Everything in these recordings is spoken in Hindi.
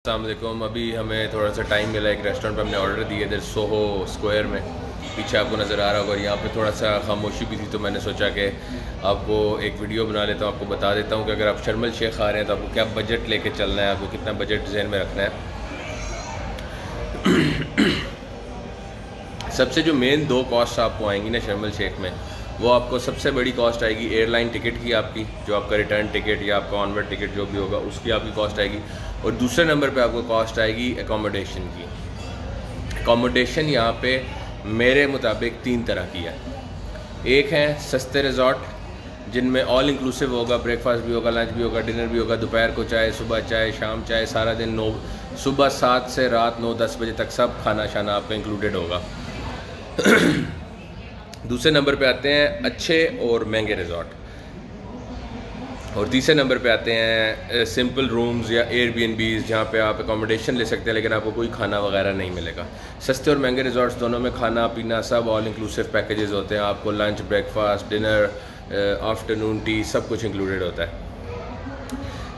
अस्सलाम वालेकुम। अभी हमें थोड़ा सा टाइम मिला, एक रेस्टोरेंट पे हमने ऑर्डर दिए इधर सोहो स्क्वायर में, पीछे आपको नज़र आ रहा होगा। यहाँ पे थोड़ा सा खामोशी भी थी तो मैंने सोचा कि आपको एक वीडियो बना लेता हूँ, आपको बता देता हूँ कि अगर आप शर्म एल शेख आ रहे हैं तो आपको क्या बजट लेके चलना है, आपको कितना बजट जहन में रखना है। सबसे जो मेन दो कॉस्ट आपको आएंगी ना शर्म एल शेख में, वो आपको सबसे बड़ी कॉस्ट आएगी एयरलाइन टिकट की आपकी, जो आपका रिटर्न टिकट या आपका ऑनवर्ड टिकट जो भी होगा उसकी आपकी कॉस्ट आएगी। और दूसरे नंबर पे आपको कॉस्ट आएगी एकोमोडेशन की। एकोमोडेशन यहाँ पे मेरे मुताबिक 3 तरह की है। एक है सस्ते रिजॉर्ट जिनमें ऑल इंक्लूसिव होगा, ब्रेकफास्ट भी होगा, लंच भी होगा, डिनर भी होगा, दोपहर को चाय, सुबह चाय, शाम चाय, सारा दिन सुबह 7 से रात 9-10 बजे तक सब खाना शाना आपका इंक्लूडेड होगा। दूसरे नंबर पे आते हैं अच्छे और महंगे रिजॉर्ट, और तीसरे नंबर पे आते हैं सिंपल रूम्स या एयरबीएनबीज़ जहाँ पे आप एकोमोडेशन ले सकते हैं लेकिन आपको कोई खाना वगैरह नहीं मिलेगा। सस्ते और महंगे रिजॉर्ट्स दोनों में खाना पीना सब ऑल इंक्लूसिव पैकेजेस होते हैं। आपको lunch, breakfast, dinner, afternoon T सब कुछ इंक्लूडेड होता है।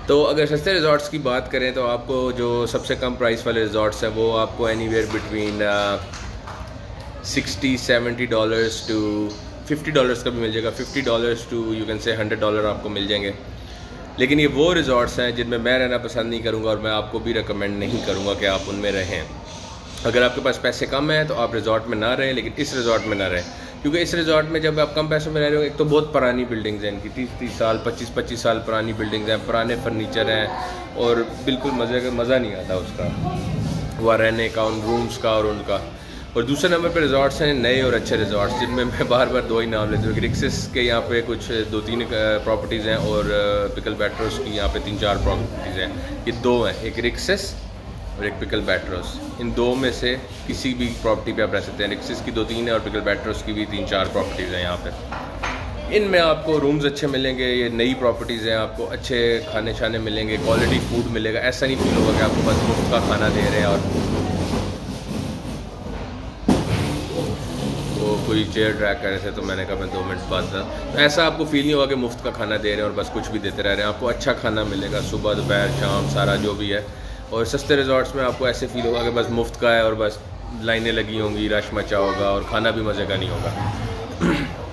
तो अगर सस्ते रिजॉर्ट्स की बात करें तो आपको जो सबसे कम प्राइस वाले रिजॉर्ट्स हैं वो आपको एनीवेयर बिटवीन $60-70 टू $50 का भी मिल जाएगा। $50 टू यू कैन से $100 आपको मिल जाएंगे। लेकिन ये वो रिजॉर्ट्स हैं जिनमें मैं रहना पसंद नहीं करूँगा और मैं आपको भी रिकमेंड नहीं करूँगा कि आप उनमें रहें। अगर आपके पास पैसे कम हैं तो आप रिजॉर्ट में ना रहें, लेकिन इस रिजॉर्ट में ना रहें, क्योंकि इस रिजॉर्ट में जब आप कम पैसों में रह रहे हो, एक तो बहुत पुरानी बिल्डिंग्स हैं इनकी, 30-30 साल 25-25 साल पुरानी बिल्डिंग्स हैं, पुराने फर्नीचर हैं और बिल्कुल मज़ा नहीं आता उसका, वहाँ रहने का, उन रूम्स का और उनका। और दूसरे नंबर पे रिजॉर्ट्स हैं नए और अच्छे रिजॉर्ट्स, जिनमें मैं बार बार 2 ही नाम लेता हूँ। रिक्सिस के यहाँ पे कुछ 2-3 प्रॉपर्टीज़ हैं और पिकल बैट्रोस की यहाँ पे 3-4 प्रॉपर्टीज़ हैं। ये 2 हैं, एक रिक्सिस और एक पिकल बैट्रोस। इन 2 में से किसी भी प्रॉपर्टी पे आप रह सकते हैं। रिक्सिस की 2-3 है और पिकल बैट्रोस की भी 3-4 प्रॉपर्टीज़ हैं यहाँ पे। इनमें आपको रूम्स अच्छे मिलेंगे, ये नई प्रॉपर्टीज़ हैं, आपको अच्छे खाने शाने मिलेंगे, क्वालिटी फूड मिलेगा। ऐसा नहीं फील होगा कि आपको बस मुफ्त का खाना दे रहे हैं और कोई चेयर ड्रैग कर रहे थे तो मैंने कहा मैं 2 मिनट बाद था। तो ऐसा आपको फील नहीं होगा कि मुफ्त का खाना दे रहे हैं और बस कुछ भी देते रह रहे हैं। आपको अच्छा खाना मिलेगा सुबह, दोपहर, शाम, सारा जो भी है। और सस्ते रिजॉर्ट्स में आपको ऐसे फील होगा कि बस मुफ्त का है और बस लाइनें लगी होंगी, रश मचा होगा और खाना भी मज़े का नहीं होगा।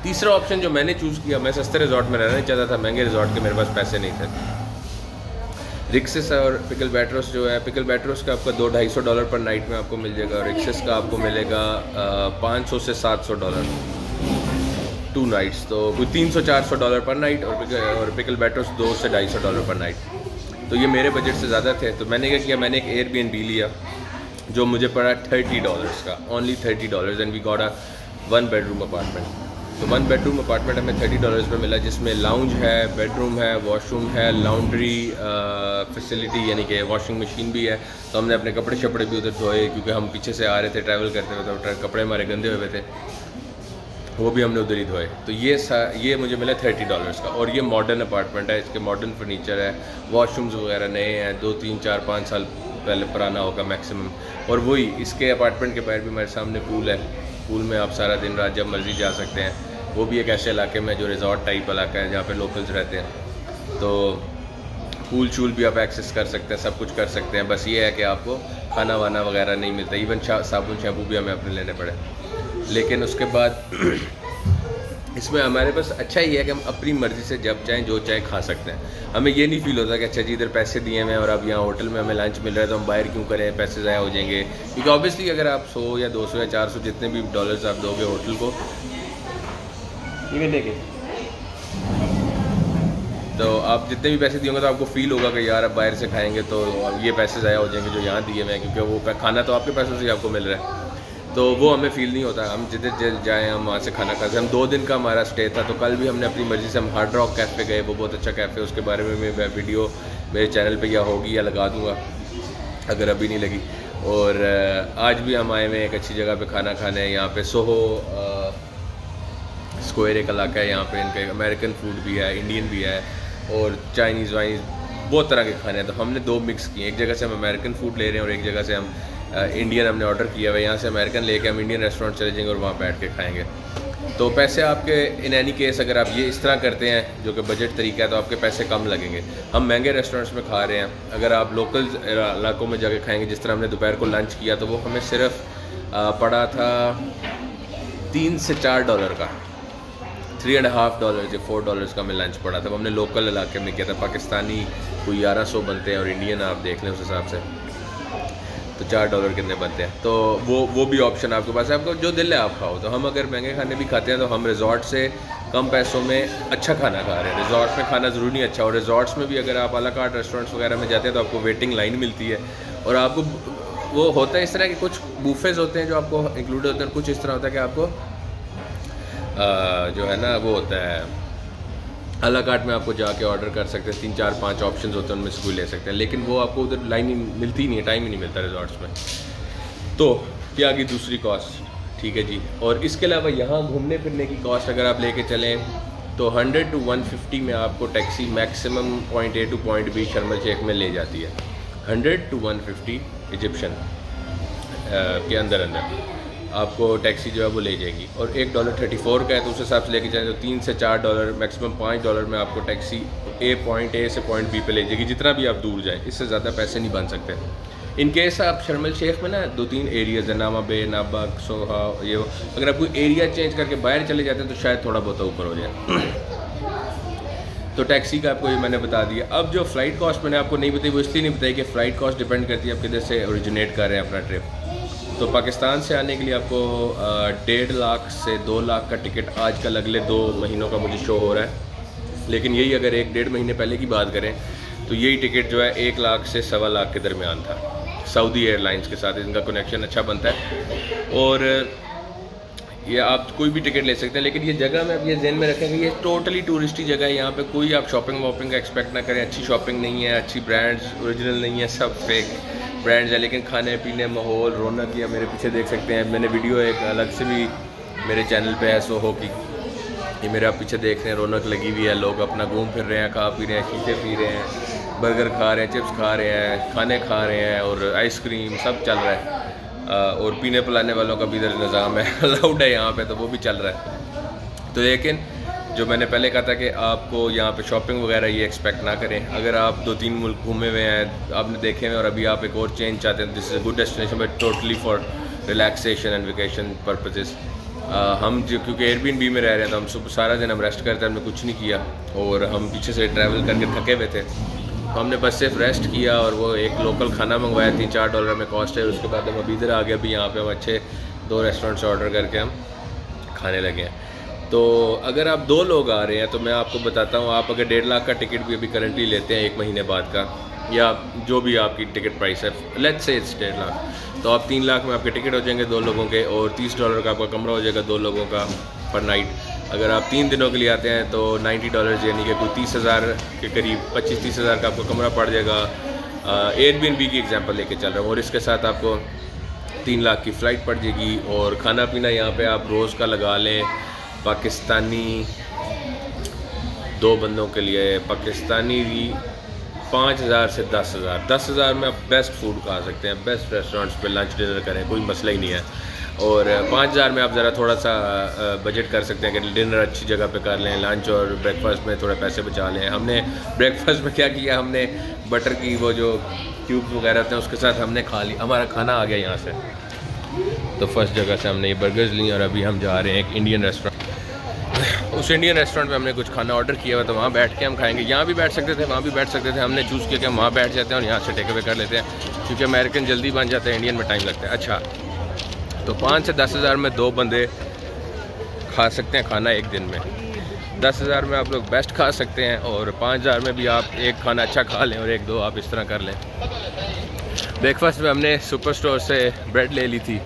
तीसरा ऑप्शन जो मैंने चूज़ किया, मैं सस्ते रिजॉर्ट में रहना नहीं चाहता था, महंगे रिजॉर्ट के मेरे पास पैसे नहीं थे। रिक्सिस और पिकल बैट्रोस जो है, पिकल बैट्रोस का आपका $200-250 पर नाइट में आपको मिल जाएगा और रिक्सिस का आपको मिलेगा $500 से $700 2 नाइट्स, तो कोई $300-400 पर नाइट। और पिकल बैट्रोस $200 से $250 पर नाइट। तो ये मेरे बजट से ज़्यादा थे, तो मैंने क्या किया, मैंने एक एयरबीएनबी लिया जो मुझे पड़ा $30 का, only $30, and we got a 1 bedroom apartment. तो 1 बेडरूम अपार्टमेंट हमें $30 पे मिला, जिसमें लाउंज है, बेडरूम है, वॉशरूम है, लॉन्ड्री फैसिलिटी यानी कि वॉशिंग मशीन भी है। तो हमने अपने कपड़े शपड़े भी उधर धोए, क्योंकि हम पीछे से आ रहे थे ट्रैवल करते हुए, तो कपड़े हमारे गंदे हुए थे, वो भी हमने उधर ही धोए। तो ये मुझे मिला $30 का। और ये मॉडर्न अपार्टमेंट है, इसके मॉडर्न फर्नीचर है, वॉशरूम्स वगैरह नए हैं, 2, 3, 4, 5 साल पहले पुराना होगा मैक्सिमम। और वही इसके अपार्टमेंट के बाहर भी हमारे सामने पूल है, पूल में आप सारा दिन रात जब मर्जी जा सकते हैं। वो भी एक ऐसे इलाके में जो रिजॉर्ट टाइप इलाका है जहाँ पे लोकल्स रहते हैं, तो पूल शूल भी आप एक्सेस कर सकते हैं, सब कुछ कर सकते हैं। बस ये है कि आपको खाना वाना वगैरह नहीं मिलता, इवन साबुन शैम्पू भी हमें अपने लेने पड़े। लेकिन उसके बाद इसमें हमारे पास अच्छा ही है कि हम अपनी मर्ज़ी से जब चाहें जो चाहे खा सकते हैं। हमें ये नहीं फील होता कि अच्छा जी इधर पैसे दिए हुए हैं और अब यहाँ होटल में हमें लंच मिल रहा है तो हम बाहर क्यों करें, पैसे ज़ाया हो जाएंगे। क्योंकि ऑब्वियसली अगर आप 100 या 200 या 400 जितने भी डॉलर्स आप दोगे होटल को, तो आप जितने भी पैसे दिए तो आपको फील होगा कि यार अब बाहर से खाएंगे तो ये पैसे ज़ाया हो जाएंगे जो यहाँ दिए हुए हैं, क्योंकि वो खाना तो आपके पैसों से ही आपको मिल रहा है। तो वो हमें फ़ील नहीं होता। हम जिधर जाएँ हम वहाँ से खाना खाते हैं। हम 2 दिन का हमारा स्टे था, तो कल भी हमने अपनी मर्ज़ी से हम हार्ड रॉक कैफ़े गए, वो बहुत अच्छा कैफ़े, उसके बारे में मैं वीडियो मेरे चैनल पे या होगी या लगा दूँगा अगर अभी नहीं लगी। और आज भी हम आए हुए एक अच्छी जगह पे खाना खाने, यहाँ पे सोहो स्क्वायर एक इलाका है, यहाँ पे इनके अमेरिकन फूड भी है, इंडियन भी है और चाइनीज़ वाइनीज़ बहुत तरह के खाने हैं। तो हमने 2 मिक्स किए, एक जगह से हम अमेरिकन फूड ले रहे हैं और एक जगह से हम इंडियन हमने ऑर्डर किया हुआ है। यहाँ से अमेरिकन लेके हम इंडियन रेस्टोरेंट चले जाएंगे और वहाँ बैठ के खाएंगे। तो पैसे आपके इन एनी केस अगर आप ये इस तरह करते हैं जो कि बजट तरीका है तो आपके पैसे कम लगेंगे। हम महंगे रेस्टोरेंट्स में खा रहे हैं, अगर आप लोकल इलाकों में जाके खाएंगे, जिस तरह हमने दोपहर को लंच किया तो वो हमें सिर्फ पड़ा था $3 से $4 का, $3.5 या $4 का हमें लंच पड़ा था। वो हमने लोकल इलाके में किया था। पाकिस्तानी कोई 1100 बनते हैं और इंडियन आप देख लें उस हिसाब से तो $4 कितने बनते हैं। तो वो भी ऑप्शन आपके पास है, आपको जो दिल है आप खाओ। तो हम अगर महंगे खाने भी खाते हैं तो हम रिजॉर्ट से कम पैसों में अच्छा खाना खा रहे हैं। रिजॉर्ट में खाना ज़रूरी नहीं अच्छा, और रिजॉर्ट्स में भी अगर आप अला कार्ट रेस्टोरेंट्स वगैरह में जाते हैं तो आपको वेटिंग लाइन मिलती है, और आपको वो होता है इस तरह के कुछ बूफेज होते हैं जो आपको इंक्लूड होते हैं, कुछ इस तरह होता है कि आपको जो है ना वो होता है अला कार्ट में आपको जाके ऑर्डर कर सकते हैं, 3 4 5 ऑप्शंस होते हैं, उनमें से कोई ले सकते हैं, लेकिन वो आपको उधर लाइन मिलती ही नहीं है, टाइम ही नहीं मिलता रिजॉर्ट्स में। तो क्या की दूसरी कॉस्ट, ठीक है जी। और इसके अलावा यहाँ घूमने फिरने की कॉस्ट अगर आप लेके चलें तो 100 to 150 में आपको taxi maximum point A to point B शर्म शेख में ले जाती है। 100 to 150 इजिप्शियन के अंदर आपको टैक्सी जो है वो ले जाएगी, और $1.34 का है तो उस हिसाब से लेके जाएँ तो $3 से $4 मैक्सिमम $5 में आपको टैक्सी पॉइंट A से पॉइंट B पे ले जाएगी, जितना भी आप दूर जाएँ। इससे ज़्यादा पैसे नहीं बन सकते। इन केस आप शर्म शेख में ना 2-3 एरियाज़ है, नामा बे, नाबक, सोहा, ये अगर आप कोई एरिया चेंज करके बाहर चले जाते हैं तो शायद थोड़ा बहुत ऊपर हो जाए। तो टैक्सी का आपको ये मैंने बता दिया। अब जो फ़्लाइट कॉस्ट मैंने आपको नहीं बताई, वो इसलिए नहीं बताई कि फ़्लाइट कॉस्ट डिपेंड करती है आप किधर से ओरिजिनेट कर रहे हैं अपना ट्रिप। तो पाकिस्तान से आने के लिए आपको 1.5 लाख से 2 लाख का टिकट आजकल अगले 2 महीनों का मुझे शो हो रहा है, लेकिन यही अगर 1-1.5 महीने पहले की बात करें तो यही टिकट जो है 1 लाख से 1.25 लाख के दरमियान था। सऊदी एयरलाइंस के साथ इनका कनेक्शन अच्छा बनता है, और ये आप कोई भी टिकट ले सकते हैं। लेकिन ये जगह में आप ये ज़हन में रखें कि ये टोटली टूरिस्टी जगह है, यहाँ पे कोई आप शॉपिंग वॉपिंग का एक्सपेक्ट ना करें। अच्छी शॉपिंग नहीं है, अच्छी ब्रांड्स ओरिजिनल नहीं है, सब फेक ब्रांड्स है, लेकिन खाने पीने माहौल रौनक या मेरे पीछे देख सकते हैं। मैंने वीडियो एक अलग से भी मेरे चैनल पे है सोहो की, ये मेरे आप पीछे देख रहे हैं, रौनक लगी हुई है, लोग अपना घूम फिर रहे हैं, खा पी रहे हैं, शीशे पी रहे हैं, बर्गर खा रहे हैं, चिप्स खा रहे हैं, खाने खा रहे हैं, और आइसक्रीम सब चल रहा है। और पीने पिलाने वालों का भी इधर निज़ाम है, अलाउड है यहाँ पे, तो वो भी चल रहा है। तो लेकिन जो मैंने पहले कहा था कि आपको यहाँ पे शॉपिंग वगैरह ये एक्सपेक्ट ना करें। अगर आप 2-3 मुल्क घूमे हुए हैं, आपने देखे हुए, और अभी आप एक और चेंज चाहते हैं, this is a good destination but totally for relaxation and vacation purposes. हम जो क्योंकि एयरबीएनबी में रह रहे हैं तो हम सुबह सारा दिन हम रेस्ट करते हैं, हमने कुछ नहीं किया, और हम पीछे से ट्रैवल करके थके हुए थे, तो हमने बस सिर्फ रेस्ट किया और वो एक लोकल खाना मंगवाया, $3-4 में कॉस्ट है। उसके बाद हम अभी इधर आ गए, अभी यहाँ पे हम अच्छे 2 रेस्टोरेंट से ऑर्डर करके हम खाने लगे हैं। तो अगर आप 2 लोग आ रहे हैं तो मैं आपको बताता हूँ, आप अगर 1.5 लाख का टिकट भी अभी करंटली लेते हैं 1 महीने बाद का, या जो भी आपकी टिकट प्राइस है, लेट्स से इट्स 1.5 लाख, तो आप 3 लाख में आपके टिकट हो जाएंगे 2 लोगों के, और $30 का आपका कमरा हो जाएगा 2 लोगों का पर नाइट। अगर आप 3 दिनों के लिए आते हैं तो $90 यानी कि कोई 30,000 के करीब, 25-30 हज़ार का आपको कमरा पड़ जाएगा। एयरबीएनबी की एग्जांपल लेके चल रहा हूँ, और इसके साथ आपको 3 लाख की फ़्लाइट पड़ जाएगी, और खाना पीना यहाँ पे आप रोज़ का लगा लें। पाकिस्तानी 2 बंदों के लिए पाकिस्तानी 5,000 से 10,000, 10,000 में आप बेस्ट फूड खा सकते हैं, बेस्ट रेस्टोरेंट्स पे लंच डिनर करें, कोई मसला ही नहीं है। और 5,000 में आप ज़रा थोड़ा सा बजट कर सकते हैं कि डिनर अच्छी जगह पे कर लें, लंच और ब्रेकफास्ट में थोड़े पैसे बचा लें। हमने ब्रेकफास्ट में क्या किया, हमने बटर की वो जो क्यूब्स वगैरह होते हैं उसके साथ हमने खा लिया, हमारा खाना आ गया यहाँ से। तो फर्स्ट जगह से हमने ये बर्गर्स ली, और अभी हम जा रहे हैं एक इंडियन रेस्टोरेंट। उस इंडियन रेस्टोरेंट में हमने कुछ खाना ऑर्डर किया हुआ, तो वहाँ बैठ के हम खाएंगे। यहाँ भी बैठ सकते थे, वहाँ भी बैठ सकते थे, हमने चूज़ किया कि हम वहाँ बैठ जाते हैं और यहाँ से टेक अवे कर लेते हैं, क्योंकि अमेरिकन जल्दी बन जाता है, इंडियन में टाइम लगता है। अच्छा, तो 5 से 10 हज़ार में 2 बंदे खा सकते हैं खाना एक दिन में। 10 हज़ार में आप लोग बेस्ट खा सकते हैं, और 5,000 में भी आप एक खाना अच्छा खा लें, और 1-2 आप इस तरह कर लें। ब्रेकफास्ट में हमने सुपर स्टोर से ब्रेड ले ली थी,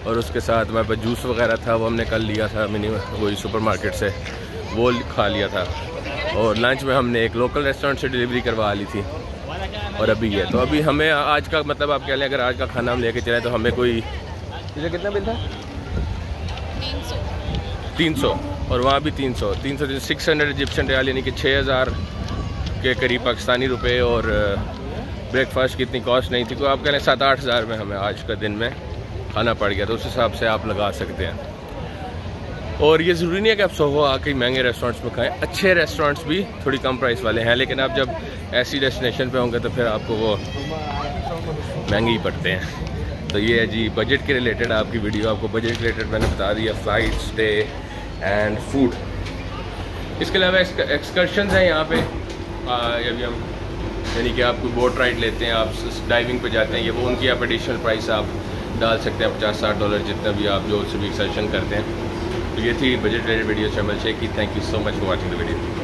और उसके साथ हमारे पास जूस वगैरह था, वो हमने कल लिया था वही सुपर मार्केट से, वो खा लिया था। और लंच में हमने एक लोकल रेस्टोरेंट से डिलीवरी करवा ली थी, और अभी है। तो अभी हमें आज का मतलब आप कह लें, अगर आज का खाना हम लेके चलें तो हमें कोई कितना बिल था, 300, और वहाँ भी 300 600 इजिप्शियन रियाल यानी कि 6,000 के करीब पाकिस्तानी रुपए। और ब्रेकफास्ट की इतनी कॉस्ट नहीं थी, तो आप कह लें 7-8 हज़ार में हमें आज का दिन में खाना पड़ गया, तो उस हिसाब से आप लगा सकते हैं। और ये ज़रूरी नहीं है कि आप सोहो आके महंगे रेस्टोरेंट्स में खाएं, अच्छे रेस्टोरेंट्स भी थोड़ी कम प्राइस वाले हैं, लेकिन आप जब ऐसी डेस्टिनेशन पे होंगे तो फिर आपको वो महंगे ही पड़ते हैं। तो ये है जी बजट के रिलेटेड आपकी वीडियो। आपको बजट के रिलेटेड मैंने बता दिया, फ़्लाइट, स्टे एंड फूड। इसके अलावा एक्सकर्शंस हैं यहाँ पे। अभी हम यानी कि आप कोई बोट राइड लेते हैं, आप डाइविंग पे जाते हैं, ये वो उनकी आप एडिशनल प्राइस आप डाल सकते हैं, $50-60 जितना भी आप जो से भी एक्सकर्शन करते हैं। तो ये थी बजट रिलेटेड वीडियो। शर्मल शेख की। Thank you so much for watching the video.